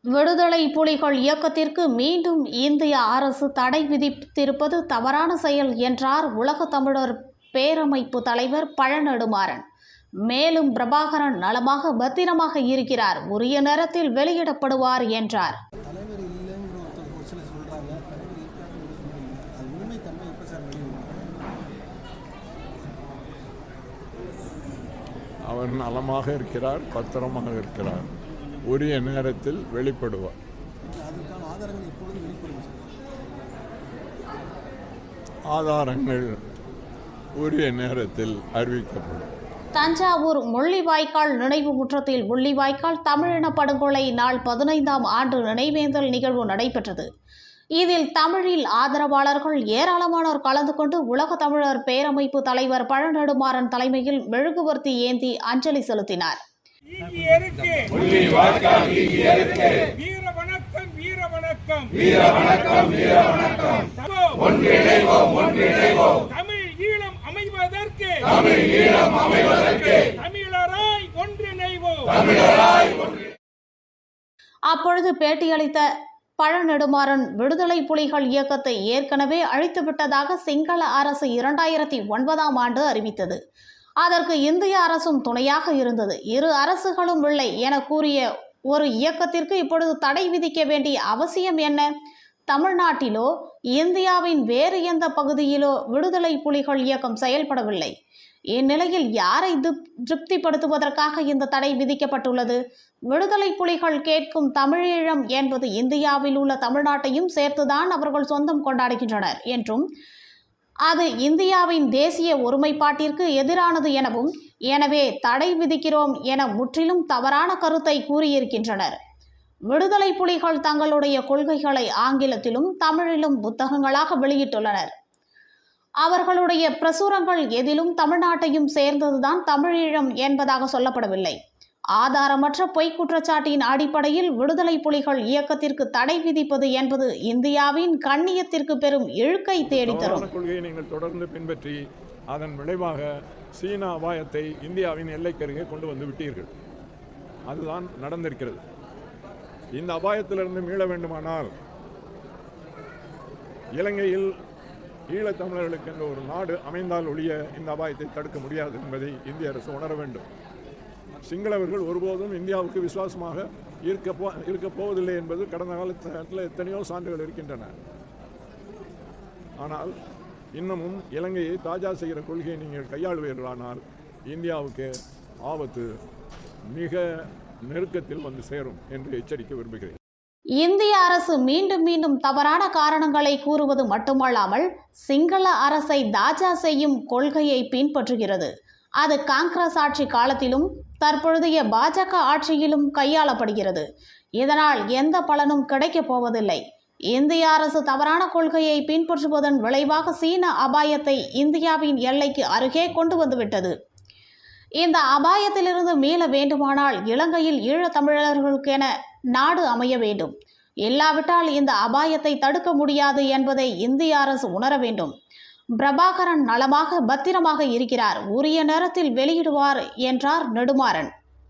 விடுதலை புலிகள் இயக்கத்திற்கு மீண்டும் இந்திய அரசு தடை விதித்திருப்பது தவறான செயல் என்றார் உலக தமிழர் பேரமைப்பு தலைவர் பழநெடுமாறன். மேலும் பிரபாகரன் நலமாக பத்திரமாக இருக்கிறார், உரிய நேரத்தில் வெளியிடப்படுவார் என்றார். அவர் நலமாக இருக்கிறார், பத்திரமாக இருக்கிறார், உரிய நேரத்தில் வெளிப்படுவார். ஆதாரங்கள் உரிய நேரத்தில் அறிவிக்கப்படும். தஞ்சாவூர் முள்ளிவாய்க்கால் நினைவு முற்றத்தில் முள்ளிவாய்க்கால் தமிழின படுகொலை நாள் 15ஆம் ஆண்டு நினைவேந்தல் நிகழ்வு நடைபெற்றது. இதில் தமிழில் ஆதரவாளர்கள் ஏராளமானோர் கலந்து கொண்டு உலக தமிழர் பேரமைப்பு தலைவர் பழநெடுமாறன் தலைமையில் மெழுகுவர்த்தி ஏந்தி அஞ்சலி செலுத்தினார். அப்பொழுது பேட்டியளித்த பழநெடுமாறன், விடுதலை புலிகள் இயக்கத்தை ஏற்கனவே அழித்துவிட்டதாக சிங்கள அரசு 2009ஆம் ஆண்டு அறிவித்தது. அதற்கு இந்திய அரசும் துணையாக இருந்தது. இரு அரசுகளும் இல்லை என கூறிய ஒரு இயக்கத்திற்கு இப்பொழுது தடை விதிக்க வேண்டிய அவசியம் என்ன? தமிழ்நாட்டிலோ இந்தியாவின் வேறு எந்த பகுதியிலோ விடுதலை புலிகள் இயக்கம் செயல்படவில்லை. இந்நிலையில் யாரை திருப்திப்படுத்துவதற்காக இந்த தடை விதிக்கப்பட்டுள்ளது? விடுதலை புலிகள் கேட்கும் தமிழீழம் என்பது இந்தியாவில் உள்ள தமிழ்நாட்டையும் சேர்த்துதான் அவர்கள் சொந்தம் கொண்டாடுகின்றனர் என்றும், அது இந்தியாவின் தேசிய ஒருமைப்பாட்டிற்கு எதிரானது எனவும், எனவே தடை விதிக்கிறோம் என முற்றிலும் தவறான கருத்தை கூறியிருக்கின்றனர். விடுதலை புலிகள் தங்களுடைய கொள்கைகளை ஆங்கிலத்திலும் தமிழிலும் புத்தகங்களாக வெளியிட்டுள்ளனர். அவர்களுடைய பிரசுரங்கள் எதிலும் தமிழ்நாட்டையும் சேர்ந்ததுதான் தமிழீழம் என்பதாக சொல்லப்படவில்லை. ஆதாரமற்ற பொய் குற்றச்சாட்டின் அடிப்படையில் விடுதலை புலிகள் இயக்கத்திற்கு தடை விதிப்பது என்பது இந்தியாவின் கண்ணியத்திற்கு பெரும் இழுக்கை தேடித்தரும். கொள்கையை நீங்கள் தொடர்ந்து பின்பற்றி அதன் விளைவாக சீன அபாயத்தை இந்தியாவின் எல்லைக்கருகே கொண்டு வந்து விட்டீர்கள். அதுதான் நடந்திருக்கிறது. இந்த அபாயத்திலிருந்து மீள வேண்டுமானால் இலங்கையில் ஈழத்தமிழர்களுக்கு என்ற ஒரு நாடு அமைந்தால் ஒழிய இந்த அபாயத்தை தடுக்க முடியாது என்பதை இந்திய அரசு உணர வேண்டும். சிங்களவர்கள் ஒருபோதும் இந்தியாவுக்கு விசுவாசமாக இருக்க போவதில்லை என்பது கடந்த காலத்தில் எத்தனையோ சான்றுகள் இருக்கின்றன. ஆனால் இன்னமும் இலங்கையை தாஜா செய்கிற கொள்கையை நீங்கள் கையாளுவீர்களானால் இந்தியாவுக்கு ஆபத்து மிக நெருக்கத்தில் வந்து சேரும் என்று எச்சரிக்க விரும்புகிறேன். இந்திய அரசு மீண்டும் மீண்டும் தவறான காரணங்களை கூறுவது மட்டுமல்லாமல் சிங்கள அரசை தாஜா செய்யும் கொள்கையை பின்பற்றுகிறது. அது காங்கிரஸ் ஆட்சி காலத்திலும் தற்பொழுதைய பாஜக ஆட்சியிலும் கையாளப்படுகிறது. இதனால் எந்த பலனும் கிடைக்கப் போவதில்லை. இந்திய அரசு தவறான கொள்கையை பின்பற்றுவதன் விளைவாக சீன அபாயத்தை இந்தியாவின் எல்லைக்கு அருகே கொண்டு வந்துவிட்டது. இந்த அபாயத்திலிருந்து மீள வேண்டுமானால் இலங்கையில் ஈழத்தமிழர்களுக்கென நாடு அமைய வேண்டும். இல்லாவிட்டால் இந்த அபாயத்தை தடுக்க முடியாது என்பதை இந்திய அரசு உணர வேண்டும். பிரபாகரன் நலமாக பத்திரமாக இருக்கிறார், உரிய நேரத்தில் வெளியிடுவார் என்றார் நெடுமாறன்.